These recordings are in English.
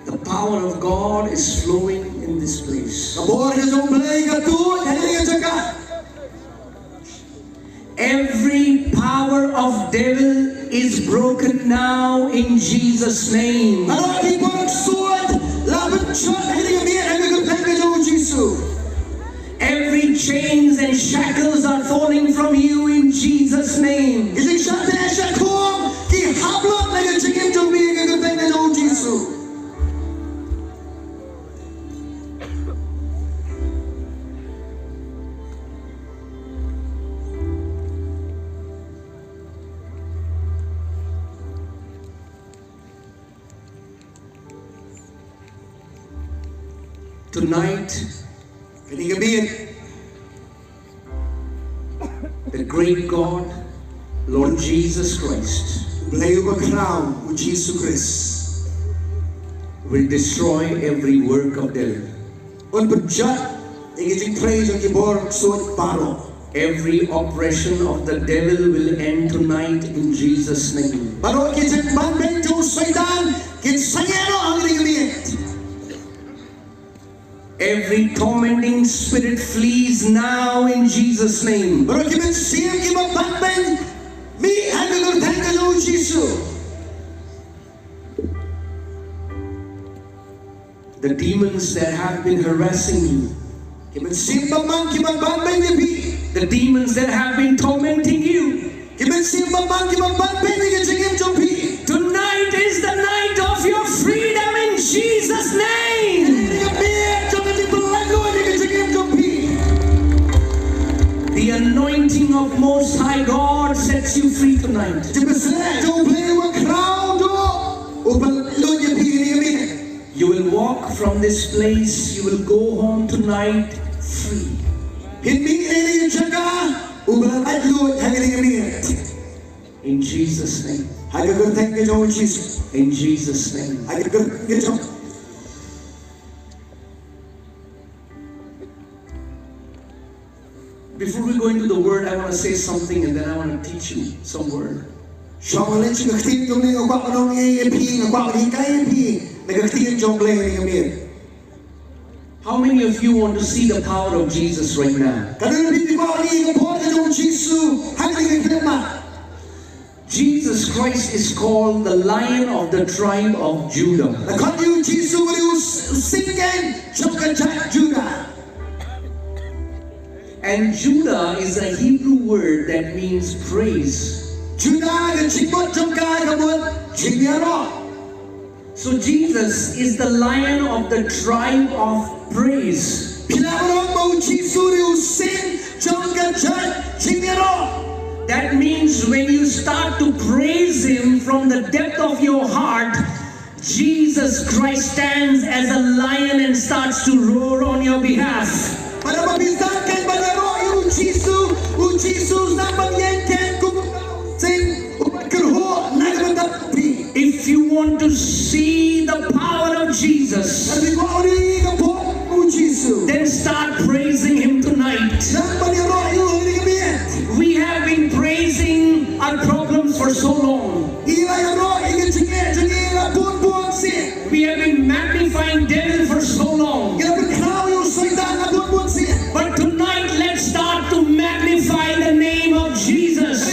The power of God is flowing in this place. Every power of devil is broken now in Jesus' name. Every chains and shackles are falling from you in Jesus' name. Tonight, the great God, Lord Jesus Christ, will destroy every work of devil. Every oppression of the devil will end tonight in Jesus' name. Every tormenting spirit flees now in Jesus' name. The demons that have been harassing you, the demons that have been tormenting you, tonight is the night of your freedom in Jesus' name. The anointing of Most High God sets you free tonight. You will walk from this place, you will go home tonight free. In Jesus' name. In Jesus' name. Before we go into the word, I want to say something and then I want to teach you some word. How many of you want to see the power of Jesus right now? Jesus Christ is called the Lion of the tribe of Judah. And Judah is a Hebrew word that means praise. So Jesus is the Lion of the tribe of praise. That means when you start to praise Him from the depth of your heart, Jesus Christ stands as a lion and starts to roar on your behalf. If you want to see the power of Jesus, then start praising Him tonight. We have been praising our problems for so long. We have been magnifying devil for so long. But tonight, let's start to magnify the name of Jesus.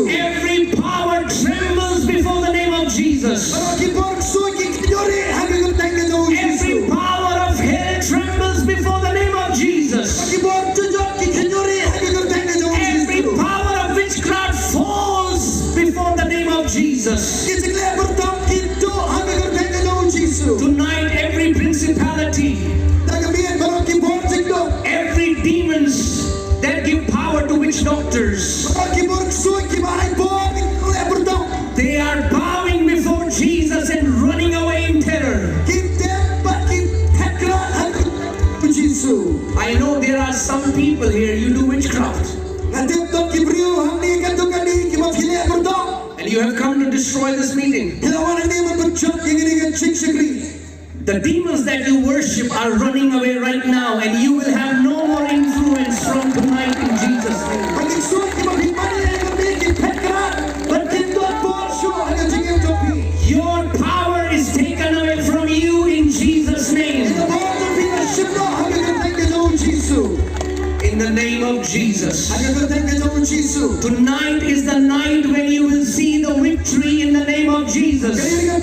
Every power trembles before the name of Jesus. Every power of hell trembles before the name of Jesus. Every power of witchcraft falls before the name of Jesus. Tonight, every principality, every demons that give power to witch doctors, they are bowing before Jesus and running away in terror. I know there are some people here, you do witchcraft. And you have come to destroy this meeting. The demons that you worship are running away right now, and you will have no more influence from tonight in Jesus' name. in the name of Jesus. Agad-agad ka ng Jesu. Tonight is the night when you will see the victory in the name of Jesus. Kaya